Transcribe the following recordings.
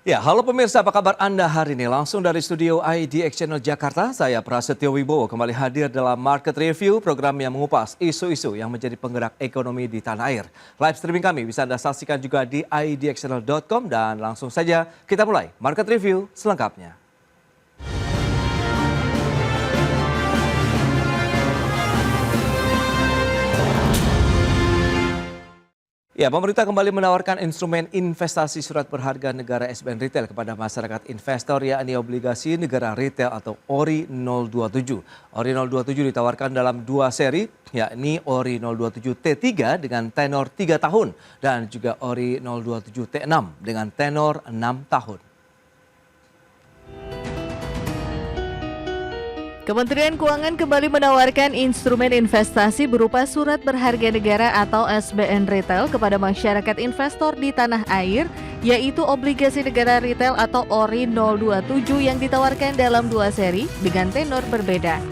Ya, halo pemirsa, apa kabar Anda hari ini? Langsung dari studio IDX Channel Jakarta, saya Prasetyo Wibowo kembali hadir dalam Market Review, program yang mengupas isu-isu yang menjadi penggerak ekonomi di tanah air. Live streaming kami bisa Anda saksikan juga di idxchannel.com dan langsung saja kita mulai Market Review selengkapnya. Ya, pemerintah kembali menawarkan instrumen investasi surat berharga negara SBN Retail kepada masyarakat investor, yakni obligasi negara retail atau ORI 027. ORI 027 ditawarkan dalam dua seri, yakni ORI 027 T3 dengan tenor 3 tahun dan juga ORI 027 T6 dengan tenor 6 tahun. Kementerian Keuangan kembali menawarkan instrumen investasi berupa surat berharga negara atau SBN Retail kepada masyarakat investor di tanah air, yaitu obligasi negara retail atau ORI 027 yang ditawarkan dalam dua seri dengan tenor berbeda.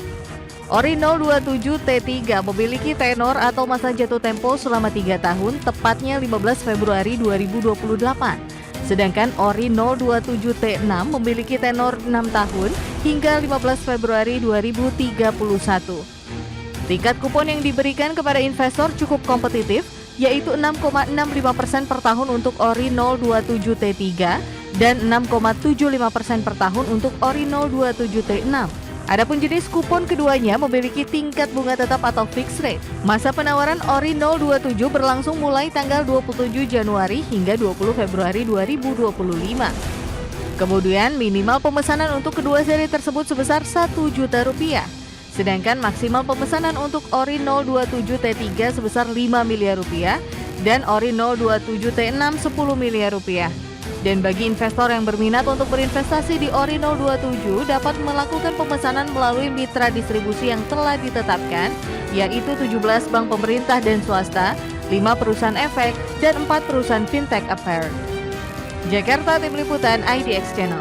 ORI 027 T3 memiliki tenor atau masa jatuh tempo selama 3 tahun, tepatnya 15 Februari 2028. Sedangkan ORI 027 T6 memiliki tenor 6 tahun hingga 15 Februari 2031. Tingkat kupon yang diberikan kepada investor cukup kompetitif, yaitu 6,65% per tahun untuk ORI 027 T3 dan 6,75% per tahun untuk ORI 027 T6. Adapun jenis kupon keduanya memiliki tingkat bunga tetap atau fixed rate. Masa penawaran ORI 027 berlangsung mulai tanggal 27 Januari hingga 20 Februari 2025. Kemudian minimal pemesanan untuk kedua seri tersebut sebesar Rp1 juta. Sedangkan maksimal pemesanan untuk ORI 027 T3 sebesar Rp5 miliar dan ORI 027 T6 Rp10 miliar. Dan bagi investor yang berminat untuk berinvestasi di ORI 027 dapat melakukan pemesanan melalui mitra distribusi yang telah ditetapkan, yaitu 17 bank pemerintah dan swasta, 5 perusahaan efek, dan 4 perusahaan fintech apparel. Jakarta, Tim Liputan IDX Channel.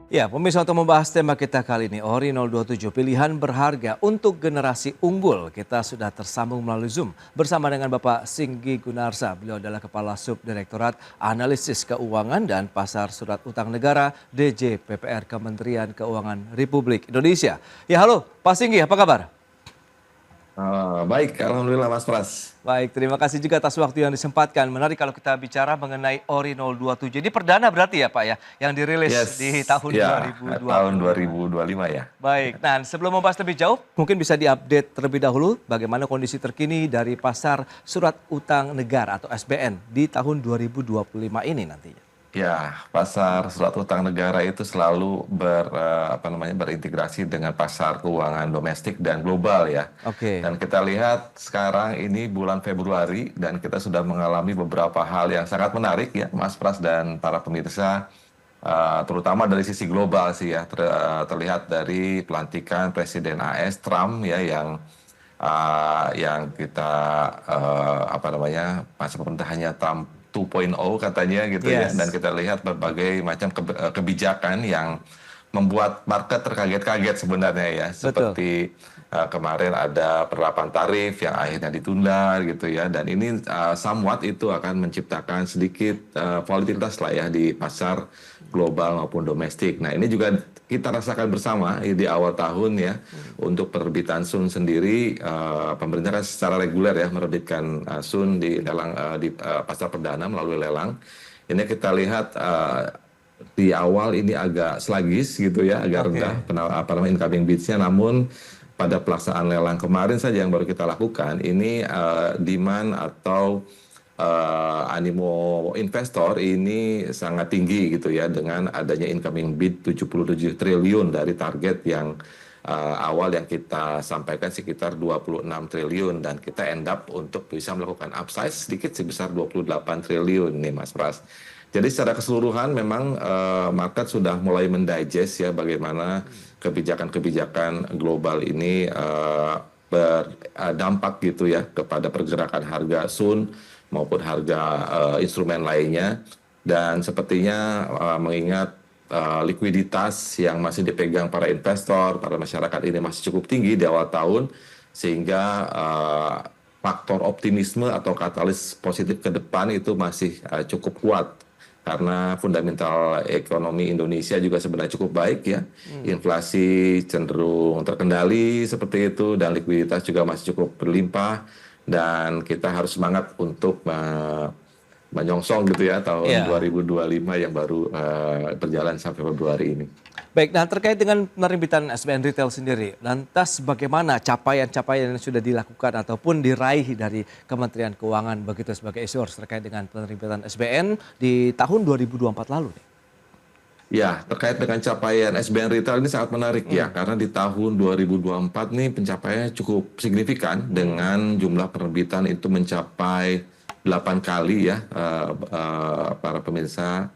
Ya, pemirsa, untuk membahas tema kita kali ini, ORI 027, pilihan berharga untuk generasi unggul. Kita sudah tersambung melalui Zoom bersama dengan Bapak Singgi Gunarsa. Beliau adalah Kepala Subdirektorat Analisis Keuangan dan Pasar Surat Utang Negara DJ PPR Kementerian Keuangan Republik Indonesia. Ya, halo Pak Singgi, apa kabar? Baik, alhamdulillah Mas Pras. Baik, terima kasih juga atas waktu yang disempatkan. Menarik kalau kita bicara mengenai ORI 027. Ini perdana berarti ya Pak ya, yang dirilis di tahun 2020. Tahun 2025 ya. Baik, nah sebelum membahas lebih jauh, mungkin bisa diupdate terlebih dahulu bagaimana kondisi terkini dari pasar surat utang negara atau SBN di tahun 2025 ini nantinya. Ya, pasar surat utang negara itu selalu berintegrasi dengan pasar keuangan domestik dan global ya. Oke. Dan kita lihat sekarang ini bulan Februari dan kita sudah mengalami beberapa hal yang sangat menarik ya, Mas Pras dan para pemirsa, terutama dari sisi global sih ya, terlihat dari pelantikan Presiden AS Trump ya yang kita masa pemerintahannya Trump 2.0 katanya gitu ya, dan kita lihat berbagai macam kebijakan yang membuat market terkaget-kaget sebenarnya ya. Seperti kemarin ada penerapan tarif yang akhirnya ditunda gitu ya, dan ini somewhat itu akan menciptakan sedikit volatilitas lah ya di pasar global maupun domestik. Nah, ini juga kita rasakan bersama di awal tahun ya. Untuk penerbitan SUN sendiri, pemerintah kan secara reguler ya menerbitkan SUN di lelang di pasar perdana melalui lelang. Ini kita lihat di awal ini agak sluggish gitu ya, agak rendah incoming bids-nya, namun pada pelaksanaan lelang kemarin saja yang baru kita lakukan, ini demand atau animo investor ini sangat tinggi gitu ya, dengan adanya incoming bid 77 triliun dari target yang awal yang kita sampaikan sekitar 26 triliun, dan kita end up untuk bisa melakukan upsize sedikit sebesar 28 triliun nih Mas Pras. Jadi secara keseluruhan memang market sudah mulai mendigest ya bagaimana kebijakan-kebijakan global ini berdampak gitu ya kepada pergerakan harga SUN maupun harga instrumen lainnya. Dan sepertinya mengingat likuiditas yang masih dipegang para investor, para masyarakat ini masih cukup tinggi di awal tahun, sehingga faktor optimisme atau katalis positif ke depan itu masih cukup kuat. Karena fundamental ekonomi Indonesia juga sebenarnya cukup baik ya. Inflasi cenderung terkendali seperti itu dan likuiditas juga masih cukup berlimpah. Dan kita harus semangat untuk menyongsong gitu ya tahun 2025 yang baru berjalan sampai Februari ini. Baik, nah terkait dengan penerbitan SBN Retail sendiri, lantas bagaimana capaian-capaian yang sudah dilakukan ataupun diraih dari Kementerian Keuangan begitu sebagai issuers terkait dengan penerbitan SBN di tahun 2024 lalu nih? Ya, terkait dengan capaian SBN Retail ini sangat menarik ya, karena di tahun 2024 nih pencapaiannya cukup signifikan dengan jumlah penerbitan itu mencapai 8 kali ya, para pemirsa.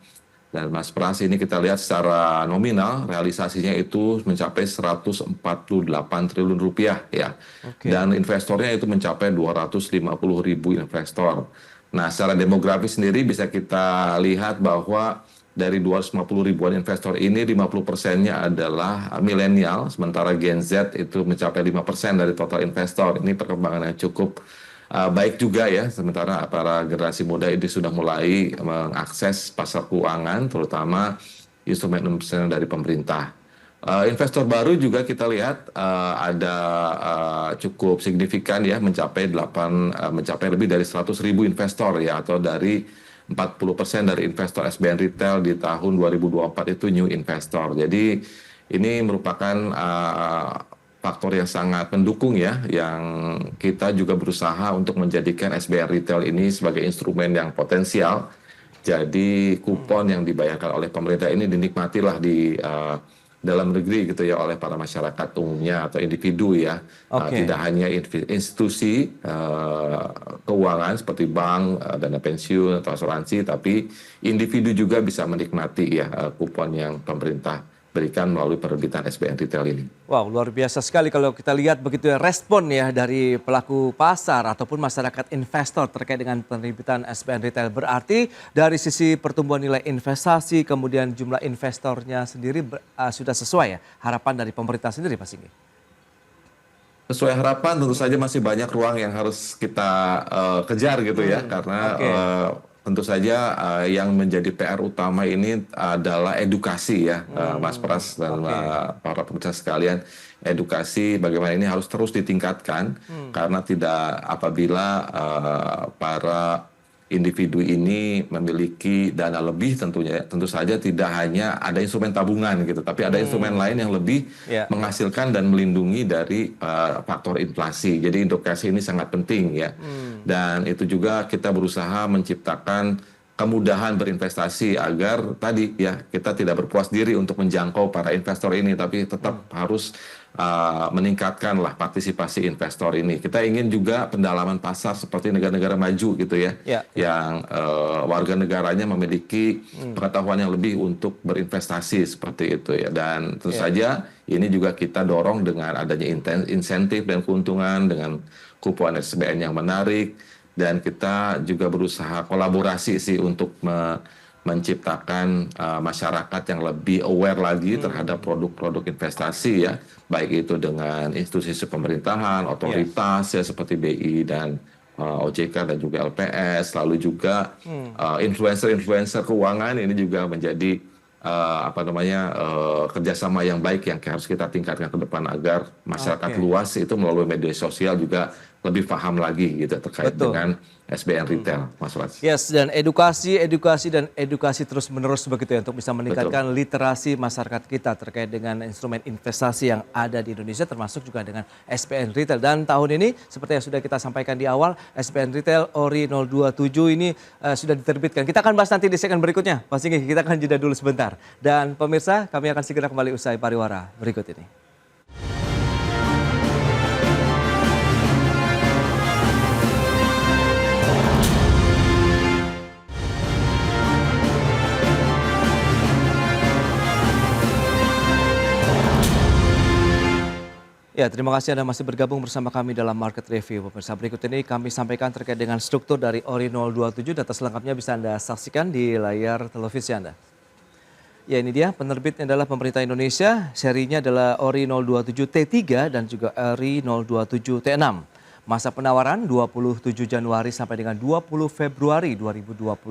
Dan Mas Pras, ini kita lihat secara nominal realisasinya itu mencapai 148 triliun rupiah ya. Dan investornya itu mencapai 250 ribu investor. Nah, secara demografis sendiri bisa kita lihat bahwa dari 250 ribuan investor ini 50%-nya adalah milenial, sementara Gen Z itu mencapai 5% dari total investor. Ini perkembangan yang cukup baik juga ya, sementara para generasi muda ini sudah mulai mengakses pasar keuangan, terutama instrumen-instrumen dari pemerintah. Investor baru juga kita lihat ada cukup signifikan ya, mencapai lebih dari 100 ribu investor ya, atau dari 40% dari investor SBN Retail di tahun 2024 itu new investor. Jadi ini merupakan faktor yang sangat mendukung ya, yang kita juga berusaha untuk menjadikan SBN Retail ini sebagai instrumen yang potensial. Jadi kupon yang dibayarkan oleh pemerintah ini dinikmatilah di dalam negeri gitu ya oleh para masyarakat umumnya atau individu ya. Tidak hanya institusi keuangan seperti bank, dana pensiun atau asuransi, tapi individu juga bisa menikmati ya kupon yang pemerintah berikan melalui penerbitan SBN Retail ini. Wow, luar biasa sekali kalau kita lihat begitu ya respon ya dari pelaku pasar ataupun masyarakat investor terkait dengan penerbitan SBN Retail. Berarti dari sisi pertumbuhan nilai investasi kemudian jumlah investornya sendiri sudah sesuai ya harapan dari pemerintah sendiri Pak Singgi? Sesuai harapan tentu saja masih banyak ruang yang harus kita kejar gitu ya, karena tentu saja yang menjadi PR utama ini adalah edukasi ya, Mas Pras dan para pemirsa sekalian. Edukasi bagaimana ini harus terus ditingkatkan, karena apabila para individu ini memiliki dana lebih tentu saja tidak hanya ada instrumen tabungan gitu, tapi ada instrumen lain yang lebih menghasilkan dan melindungi dari faktor inflasi. Jadi edukasi ini sangat penting ya. Dan itu juga kita berusaha menciptakan kemudahan berinvestasi agar tadi ya kita tidak berpuas diri untuk menjangkau para investor ini, tapi tetap harus meningkatkanlah partisipasi investor ini. Kita ingin juga pendalaman pasar seperti negara-negara maju gitu ya, yang warga negaranya memiliki pengetahuan yang lebih untuk berinvestasi seperti itu ya. Dan tentu saja ini juga kita dorong dengan adanya insentif dan keuntungan dengan kupon SBN yang menarik, dan kita juga berusaha kolaborasi sih untuk menciptakan masyarakat yang lebih aware lagi terhadap produk-produk investasi ya, baik itu dengan institusi pemerintahan, otoritas ya seperti BI dan OJK dan juga LPS, lalu juga influencer-influencer keuangan ini juga menjadi kerjasama yang baik yang harus kita tingkatkan ke depan agar masyarakat luas itu melalui media sosial juga lebih paham lagi gitu terkait dengan SBN Retail, Mas Ras. Yes, dan edukasi terus menerus begitu ya untuk bisa meningkatkan literasi masyarakat kita terkait dengan instrumen investasi yang ada di Indonesia termasuk juga dengan SBN Retail. Dan tahun ini seperti yang sudah kita sampaikan di awal, SBN Retail ORI 027 ini sudah diterbitkan. Kita akan bahas nanti di segmen berikutnya. Pak Singgi, kita akan jeda dulu sebentar. Dan pemirsa, kami akan segera kembali usai pariwara berikut ini. Ya, terima kasih Anda masih bergabung bersama kami dalam Market Review. Pemirsa, berikut ini kami sampaikan terkait dengan struktur dari ORI 027. Data selengkapnya bisa Anda saksikan di layar televisi Anda. Ya, ini dia, penerbitnya adalah pemerintah Indonesia, serinya adalah ORI 027 T3 dan juga ORI 027 T6. Masa penawaran 27 Januari sampai dengan 20 Februari 2025.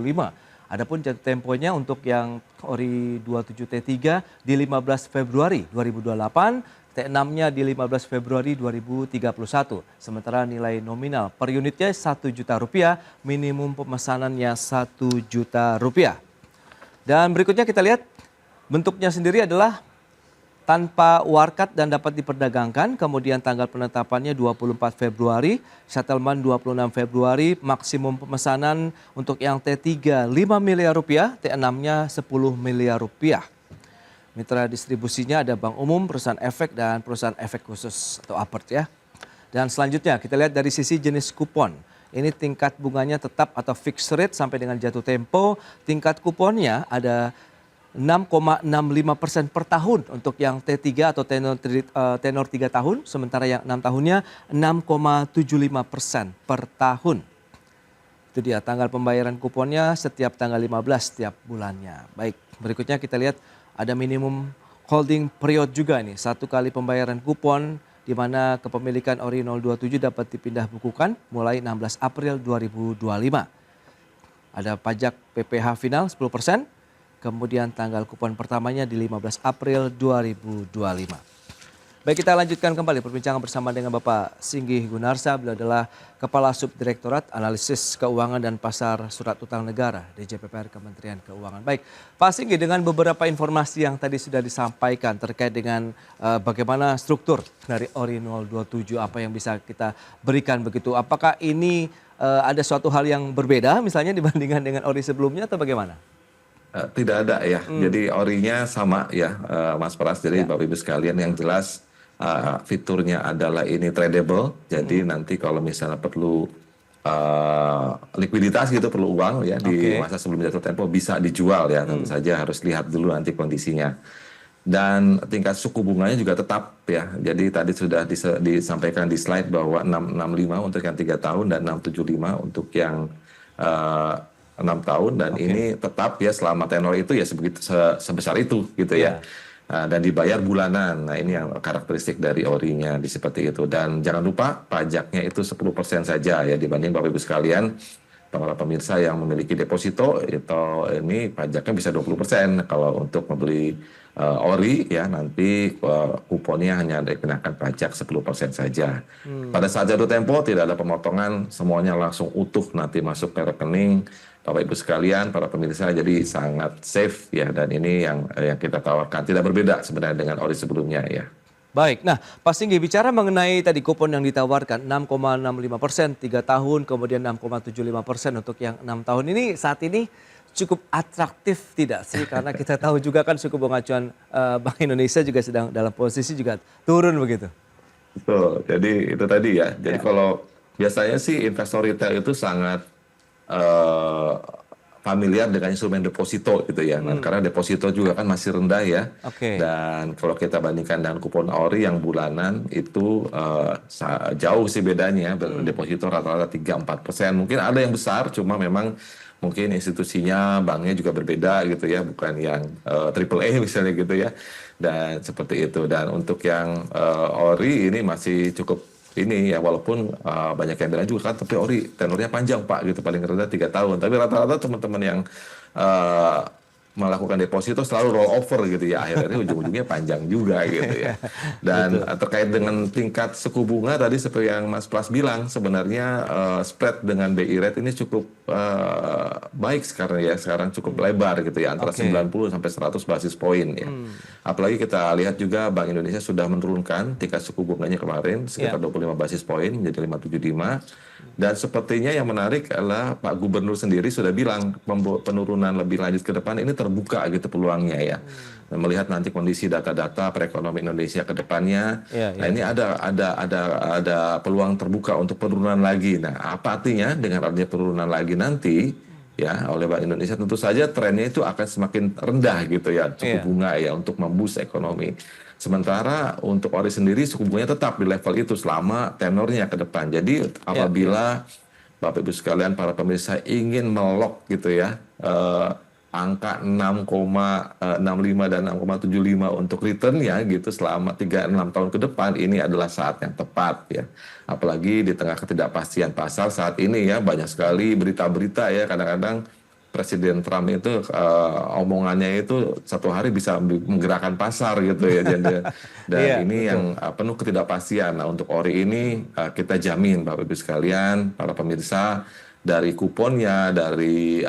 Adapun jatuh temponya untuk yang Ori 27T3 di 15 Februari 2028, T6-nya di 15 Februari 2031. Sementara nilai nominal per unitnya Rp1 juta, minimum pemesanannya Rp1 juta. Dan berikutnya kita lihat bentuknya sendiri adalah tanpa warkat dan dapat diperdagangkan, kemudian tanggal penetapannya 24 Februari, settlement 26 Februari, maksimum pemesanan untuk yang T3 5 miliar rupiah, T6-nya 10 miliar rupiah. Mitra distribusinya ada bank umum, perusahaan efek, dan perusahaan efek khusus atau apert ya. Dan selanjutnya kita lihat dari sisi jenis kupon. Ini tingkat bunganya tetap atau fixed rate sampai dengan jatuh tempo. Tingkat kuponnya ada 6,65% per tahun untuk yang T3 atau tenor 3 tahun, sementara yang 6 tahunnya 6,75% per tahun. Itu dia tanggal pembayaran kuponnya setiap tanggal 15 setiap bulannya. Baik, berikutnya kita lihat ada minimum holding period juga nih. 1 kali pembayaran kupon di mana kepemilikan Ori 027 dapat dipindah bukukan mulai 16 April 2025. Ada pajak PPh final 10%. Kemudian tanggal kupon pertamanya di 15 April 2025. Baik, kita lanjutkan kembali perbincangan bersama dengan Bapak Singgih Gunarsa. Beliau adalah Kepala Subdirektorat Analisis Keuangan dan Pasar Surat Utang Negara DJPPR Kementerian Keuangan. Baik, Pak Singgih, dengan beberapa informasi yang tadi sudah disampaikan terkait dengan bagaimana struktur dari Ori 027, apa yang bisa kita berikan begitu. Apakah ini ada suatu hal yang berbeda misalnya dibandingkan dengan Ori sebelumnya atau bagaimana? Tidak ada ya, jadi orinya sama ya Mas Pras, jadi Bapak Ibu sekalian yang jelas fiturnya adalah ini tradable, jadi nanti kalau misalnya perlu likuiditas gitu, perlu uang ya di masa sebelum jatuh tempo bisa dijual ya, tentu saja harus lihat dulu nanti kondisinya. Dan tingkat suku bunganya juga tetap ya, jadi tadi sudah disampaikan di slide bahwa 665 untuk yang 3 tahun dan 675 untuk yang 6 tahun dan ini tetap ya selama tenor itu ya sebesar itu gitu ya. Dan dibayar bulanan. Nah, ini yang karakteristik dari Orinya di seperti itu. Dan jangan lupa pajaknya itu 10% saja ya dibanding Bapak Ibu sekalian para pemirsa yang memiliki deposito itu ini pajaknya bisa 20%. Kalau untuk membeli Ori ya nanti kuponnya hanya dikenakan pajak 10% saja. Pada saat jatuh tempo tidak ada pemotongan, semuanya langsung utuh nanti masuk ke rekening Bapak Ibu sekalian, para pemirsa, jadi sangat safe ya, dan ini yang kita tawarkan tidak berbeda sebenarnya dengan Ori sebelumnya ya. Baik, nah Pak Singgih bicara mengenai tadi kupon yang ditawarkan 6,65%, 3 tahun, kemudian 6,75% untuk yang 6 tahun ini saat ini cukup atraktif tidak sih? Karena kita tahu juga kan suku bunga acuan Bank Indonesia juga sedang dalam posisi juga turun begitu. Betul, jadi itu tadi ya. Jadi kalau biasanya sih investor retail itu sangat familiar dengan instrumen deposito gitu ya. Nah, karena deposito juga kan masih rendah ya. Dan kalau kita bandingkan dengan kupon Ori yang bulanan itu jauh sih bedanya. Deposito rata-rata 3-4%. Mungkin ada yang besar, cuma memang mungkin institusinya, banknya juga berbeda gitu ya. Bukan yang triple A misalnya gitu ya. Dan seperti itu. Dan untuk yang Ori ini masih cukup ini ya, walaupun banyak yang bilang juga kan, tapi Ori tenornya panjang Pak gitu, paling rendah 3 tahun. Tapi rata-rata teman-teman yang melakukan deposito selalu roll over gitu ya, akhirnya ujung-ujungnya panjang juga gitu ya. Dan terkait dengan tingkat suku bunga tadi seperti yang Mas Pras bilang, sebenarnya spread dengan BI rate ini cukup baik sekarang ya, sekarang cukup lebar gitu ya, antara 90 sampai 100 basis poin ya. Apalagi kita lihat juga Bank Indonesia sudah menurunkan tingkat suku bunganya kemarin sekitar 25 basis poin menjadi 575. Dan sepertinya yang menarik adalah Pak Gubernur sendiri sudah bilang penurunan lebih lanjut ke depan ini terbuka gitu peluangnya ya. Dan melihat nanti kondisi data-data perekonomian Indonesia ke depannya, nah ini ada peluang terbuka untuk penurunan lagi. Nah, apa artinya dengan adanya penurunan lagi nanti ya oleh Bank Indonesia, tentu saja trennya itu akan semakin rendah gitu ya, suku bunga ya, untuk memboost ekonomi. Sementara untuk Ori sendiri suku bunganya tetap di level itu selama tenornya ke depan. Jadi apabila Bapak Ibu sekalian para pemirsa ingin melok gitu ya angka 6,65 dan 6,75 untuk returnnya gitu selama 3-6 tahun ke depan, ini adalah saat yang tepat ya. Apalagi di tengah ketidakpastian pasar saat ini ya, banyak sekali berita-berita ya, kadang-kadang Presiden Trump itu omongannya itu satu hari bisa menggerakkan pasar gitu ya. Dan ini betul. Yang penuh ketidakpastian. Nah, untuk ori ini kita jamin Bapak Ibu sekalian, para pemirsa, dari kuponnya, dari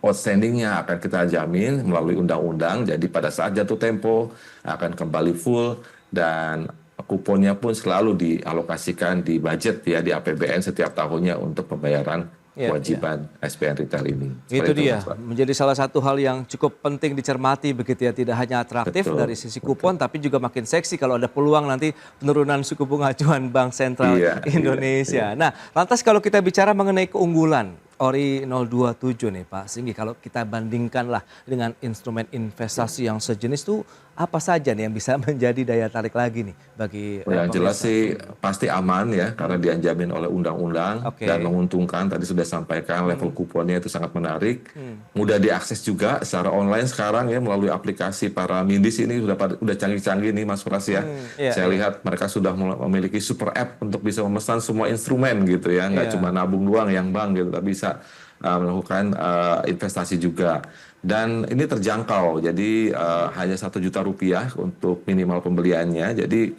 outstandingnya akan kita jamin melalui undang-undang. Jadi pada saat jatuh tempo akan kembali full, dan kuponnya pun selalu dialokasikan di budget ya, di APBN setiap tahunnya untuk pembayaran kewajiban SBN Retail ini. Itu dia, menjadi salah satu hal yang cukup penting dicermati begitu ya, tidak hanya atraktif dari sisi kupon, tapi juga makin seksi kalau ada peluang nanti penurunan suku bunga acuan Bank Sentral Indonesia. Nah, lantas kalau kita bicara mengenai keunggulan Ori 027 nih Pak Singgi, kalau kita bandingkanlah dengan instrumen investasi yang sejenis itu apa saja nih yang bisa menjadi daya tarik lagi nih bagi yang jelas sih pasti aman ya, karena dijamin oleh undang-undang dan menguntungkan. Tadi sudah sampaikan level kuponnya itu sangat menarik, mudah diakses juga secara online sekarang ya, melalui aplikasi para Mindis ini udah canggih-canggih nih Mas Pras ya. Saya lihat mereka sudah memiliki super app untuk bisa memesan semua instrumen gitu ya, nggak cuma nabung doang yang bank gitu, tapi bisa melakukan investasi juga. Dan ini terjangkau, jadi hanya Rp1.000.000 untuk minimal pembeliannya. Jadi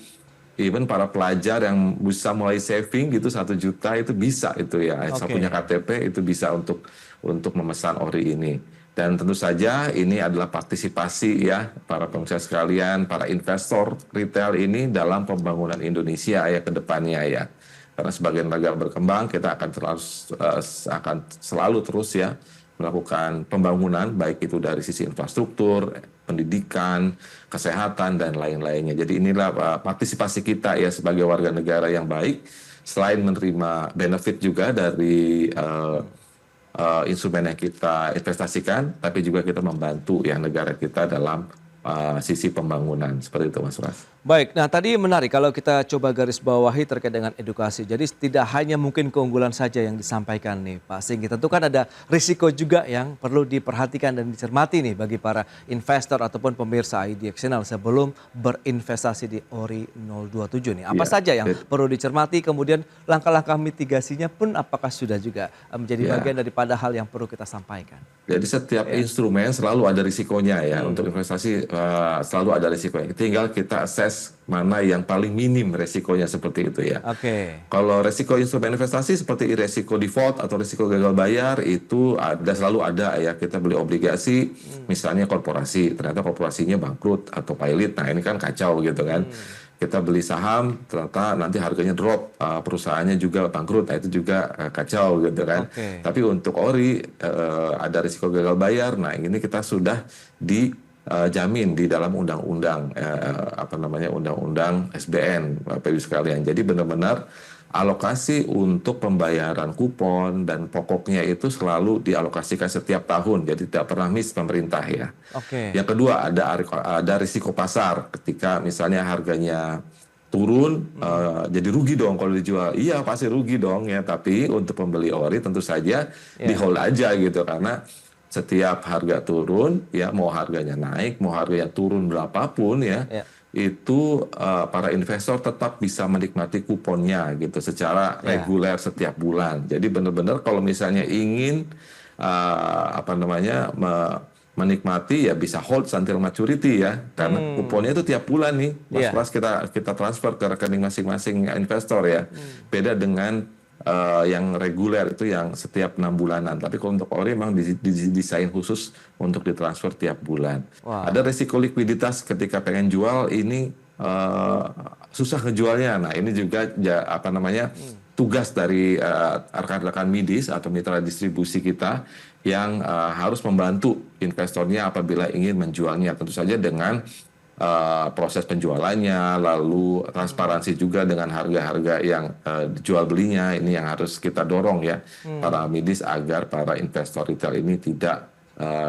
even para pelajar yang bisa mulai saving gitu 1 juta itu bisa itu ya. Saya punya KTP itu bisa untuk memesan ori ini. Dan tentu saja ini adalah partisipasi ya para pemirsa sekalian, para investor retail ini dalam pembangunan Indonesia ya ke depannya ya. Karena sebagai negara berkembang kita akan selalu terus ya melakukan pembangunan, baik itu dari sisi infrastruktur, pendidikan, kesehatan, dan lain-lainnya. Jadi inilah partisipasi kita ya sebagai warga negara yang baik, selain menerima benefit juga dari instrumen yang kita investasikan, tapi juga kita membantu ya negara kita dalam sisi pembangunan. Seperti itu Mas Pras. Baik, nah tadi menarik kalau kita coba garis bawahi terkait dengan edukasi. Jadi tidak hanya mungkin keunggulan saja yang disampaikan nih Pak Singgi. Tentu kan ada risiko juga yang perlu diperhatikan dan dicermati nih bagi para investor ataupun pemirsa IDX Channel sebelum berinvestasi di Ori 027 nih. Apa saja yang perlu dicermati, kemudian langkah-langkah mitigasinya pun apakah sudah juga menjadi bagian daripada hal yang perlu kita sampaikan? Jadi setiap instrumen selalu ada risikonya ya. Untuk investasi selalu ada risikonya. Tinggal kita assess mana yang paling minim resikonya, seperti itu ya. Kalau resiko instrumen investasi seperti resiko default atau resiko gagal bayar itu selalu ada ya. Kita beli obligasi, misalnya korporasi, ternyata korporasinya bangkrut atau pilot. Nah ini kan kacau gitu kan. Kita beli saham, ternyata nanti harganya drop, perusahaannya juga bangkrut, nah itu juga kacau gitu kan. Tapi untuk ori ada risiko gagal bayar. Nah ini kita sudah jamin di dalam undang-undang undang-undang SBN Bapak Ibu sekalian. Jadi benar-benar alokasi untuk pembayaran kupon dan pokoknya itu selalu dialokasikan setiap tahun. Jadi tidak pernah miss pemerintah ya. Yang kedua ada risiko pasar, ketika misalnya harganya turun, jadi rugi dong kalau dijual. Iya pasti rugi dong ya. Tapi untuk pembeli ori tentu saja di hold aja gitu, karena setiap harga turun, ya mau harganya naik, mau harganya turun berapapun ya, itu para investor tetap bisa menikmati kuponnya gitu secara reguler setiap bulan. Jadi benar-benar kalau misalnya ingin menikmati ya bisa hold until maturity ya, karena kuponnya itu tiap bulan nih, Mas Pras, kita transfer ke rekening masing-masing investor ya. Beda dengan yang reguler itu yang setiap 6 bulanan. Tapi kalau untuk ori memang didesain khusus untuk ditransfer tiap bulan. Ada risiko likuiditas ketika pengen jual, ini susah ngejualnya. Nah ini juga tugas dari rekan-rekan Midis atau mitra distribusi kita yang harus membantu investornya apabila ingin menjualnya. Tentu saja dengan proses penjualannya, lalu transparansi juga dengan harga-harga yang dijual belinya. Ini yang harus kita dorong ya para Midis, agar para investor retail ini tidak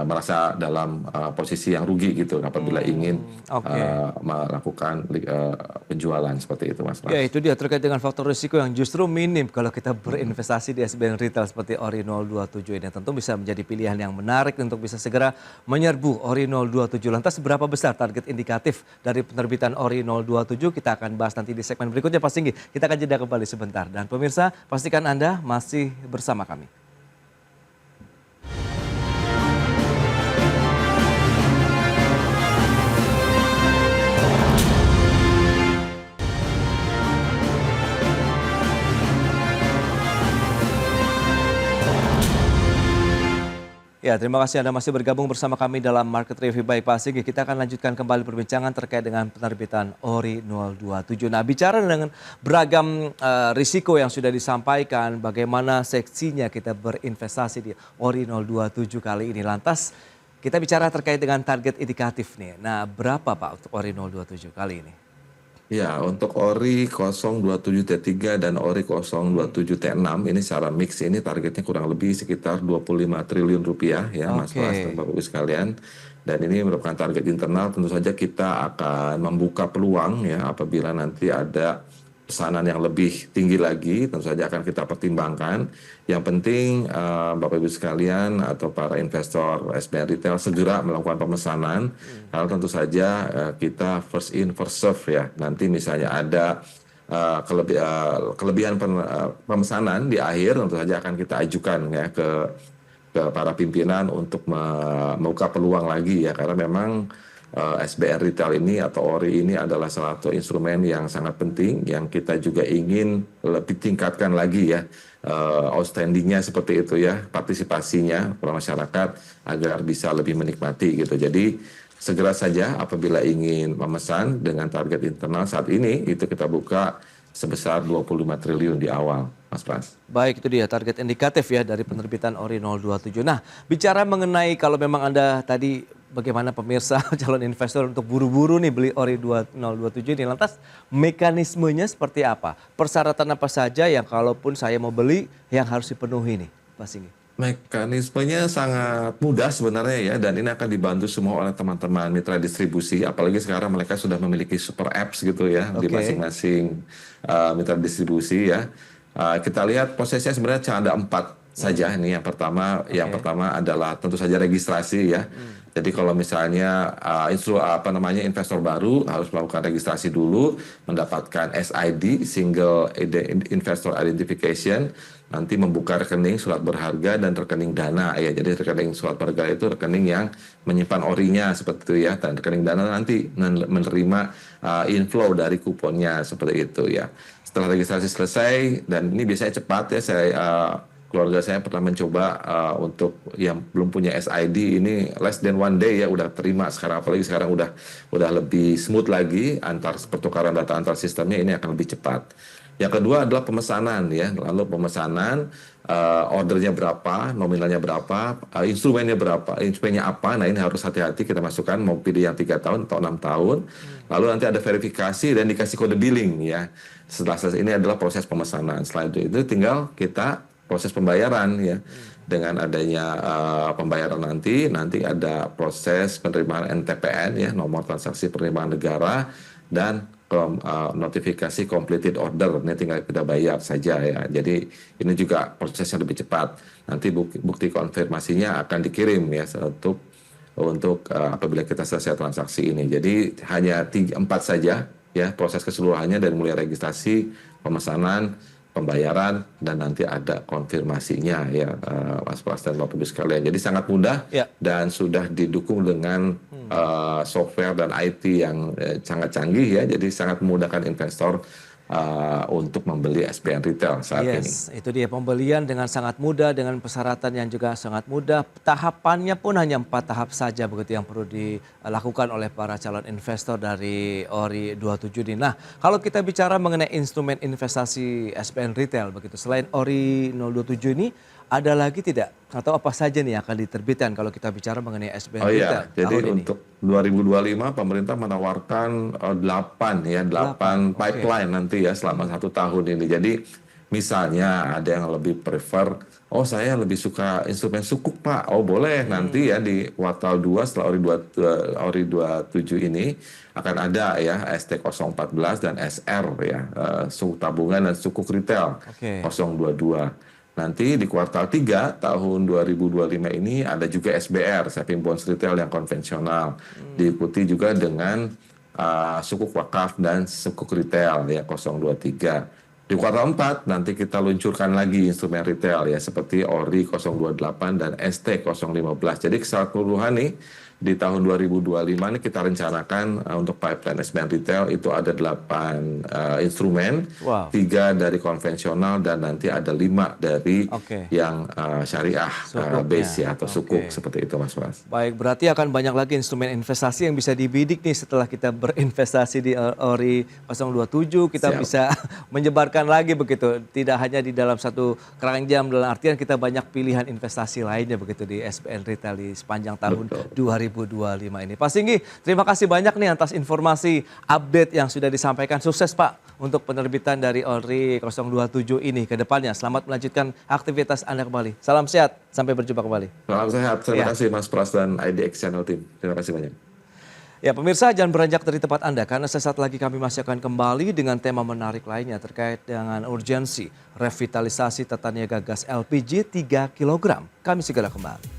merasa dalam posisi yang rugi gitu apabila ingin Oke. melakukan penjualan seperti itu, Mas Pras. Ya itu dia terkait dengan faktor risiko yang justru minim kalau kita berinvestasi di SBN Retail seperti ORI 027 ini. Tentu bisa menjadi pilihan yang menarik untuk bisa segera menyerbu ORI 027. Lantas seberapa besar target indikatif dari penerbitan ORI 027? Kita akan bahas nanti di segmen berikutnya Pak Singgi. Kita akan jeda kembali sebentar. Dan pemirsa pastikan Anda masih bersama kami. Ya, terima kasih Anda masih bergabung bersama kami dalam Market Review. Baik Pak Singgi, kita akan lanjutkan kembali perbincangan terkait dengan penerbitan ORI 027. Nah, bicara dengan beragam risiko yang sudah disampaikan, bagaimana seksinya kita berinvestasi di ORI 027 kali ini. Lantas, kita bicara terkait dengan target indikatif nih. Nah, berapa Pak untuk ORI 027 kali ini? Ya, untuk ORI 027T3 dan ORI 027T6 ini secara mix ini targetnya kurang lebih sekitar 25 triliun rupiah ya Mas Pras dan Bapak Ibu sekalian. Dan ini merupakan target internal, tentu saja kita akan membuka peluang ya apabila nanti ada pesanan yang lebih tinggi lagi, tentu saja akan kita pertimbangkan. Yang penting Bapak Ibu sekalian atau para investor SBN Retail segera melakukan pemesanan, karena tentu saja kita first in first serve ya. Nanti misalnya ada kelebihan pemesanan di akhir, tentu saja akan kita ajukan ya ke para pimpinan untuk membuka peluang lagi ya, karena memang SBN Retail ini atau ORI ini adalah salah satu instrumen yang sangat penting yang kita juga ingin lebih tingkatkan lagi ya outstandingnya seperti itu ya, partisipasinya para masyarakat agar bisa lebih menikmati gitu. Jadi segera saja apabila ingin memesan dengan target internal saat ini itu kita buka sebesar 25 triliun di awal, Mas Pras. Baik, itu dia target indikatif ya dari penerbitan ORI 027. Nah, bicara mengenai kalau memang Anda tadi bagaimana pemirsa calon investor untuk buru-buru nih beli ORI 027 ini, lantas mekanismenya seperti apa? Persyaratan apa saja yang kalaupun saya mau beli yang harus dipenuhi nih, Pak Singgi? Mekanismenya sangat mudah sebenarnya ya, dan ini akan dibantu semua oleh teman-teman mitra distribusi, apalagi sekarang mereka sudah memiliki super apps gitu ya di masing-masing mitra distribusi ya. Kita lihat prosesnya sebenarnya cuma ada 4 saja ini. Yang pertama adalah tentu saja registrasi ya. Jadi kalau misalnya investor baru harus melakukan registrasi dulu, mendapatkan SID (Single Investor Identification), nanti membuka rekening surat berharga dan rekening dana ya. Jadi rekening surat berharga itu rekening yang menyimpan ORI-nya seperti itu ya, dan rekening dana nanti menerima inflow dari kuponnya seperti itu ya. Setelah registrasi selesai, dan ini biasanya cepat ya, keluarga saya pernah mencoba untuk yang belum punya SID ini less than 1 day ya udah terima sekarang, apalagi sekarang udah lebih smooth lagi pertukaran data antar sistemnya, ini akan lebih cepat. Yang kedua adalah pemesanan ya, lalu pemesanan ordernya berapa, nominalnya berapa, instrumennya berapa, instrumennya apa. Nah ini harus hati-hati kita masukkan, mau pilih yang 3 tahun atau 6 tahun. Lalu nanti ada verifikasi dan dikasih kode billing ya. Setelah selesai ini adalah proses pemesanan. Setelah itu tinggal kita proses pembayaran ya. Dengan adanya pembayaran nanti ada proses penerimaan NTPN ya, nomor transaksi penerimaan negara, dan notifikasi completed order. Ini tinggal kita bayar saja ya. Jadi ini juga prosesnya lebih cepat. Nanti bukti konfirmasinya akan dikirim ya untuk apabila kita selesai transaksi ini. Jadi hanya 4 saja ya proses keseluruhannya, dari mulai registrasi, pemesanan, pembayaran, dan nanti ada konfirmasinya ya, Mas Pras dan Bapak Ibu sekalian. Jadi sangat mudah dan sudah didukung dengan software dan IT yang sangat canggih ya. Jadi sangat memudahkan investor untuk membeli SBN Retail saat ini. Itu dia, pembelian dengan sangat mudah, dengan persyaratan yang juga sangat mudah. Tahapannya pun hanya 4 tahap saja begitu yang perlu dilakukan oleh para calon investor dari ORI 27 ini. Nah, kalau kita bicara mengenai instrumen investasi SBN Retail begitu, selain ORI 027 ini ada lagi tidak? Atau apa saja nih yang akan diterbitkan kalau kita bicara mengenai SBN Retail jadi tahun untuk 2025 pemerintah menawarkan 8 pipeline nanti ya selama 1 tahun ini. Jadi Misalnya ada yang lebih prefer, oh saya lebih suka instrumen sukuk Pak, oh boleh nanti ya di kuartal 2 setelah Ori 27 ini akan ada ya ST014 dan SR ya, sukuk tabungan dan sukuk retail 022. Nanti di kuartal 3 tahun 2025 ini ada juga SBR, Saving Bonds Retail yang konvensional. Diikuti juga dengan sukuk wakaf dan sukuk retail ya 023. Di kuartal 4 nanti kita luncurkan lagi instrumen retail ya seperti ORI 028 dan ST 015. Jadi keseluruhan nih di tahun 2025 ini kita rencanakan untuk pipeline SBN retail itu ada 8 instrumen, 3 dari konvensional dan nanti ada 5 dari yang syariah base ya atau sukuk seperti itu Mas Pras. Baik, berarti akan banyak lagi instrumen investasi yang bisa dibidik nih setelah kita berinvestasi di ORI 027, kita bisa menyebarkan lagi begitu, tidak hanya di dalam satu keranjang, dalam artian kita banyak pilihan investasi lainnya begitu di SBN Retail di sepanjang tahun 2025 ini. Pak Singgi, terima kasih banyak nih atas informasi update yang sudah disampaikan. Sukses Pak untuk penerbitan dari ORI 027 ini ke depannya. Selamat melanjutkan aktivitas Anda kembali. Salam sehat, sampai berjumpa kembali. Salam sehat, terima kasih Mas Pras dan IDX Channel Team. Terima kasih banyak. Ya pemirsa, jangan beranjak dari tempat Anda karena sesaat lagi kami masih akan kembali dengan tema menarik lainnya terkait dengan urgensi revitalisasi tata niaga gas LPG 3 kg. Kami segera kembali.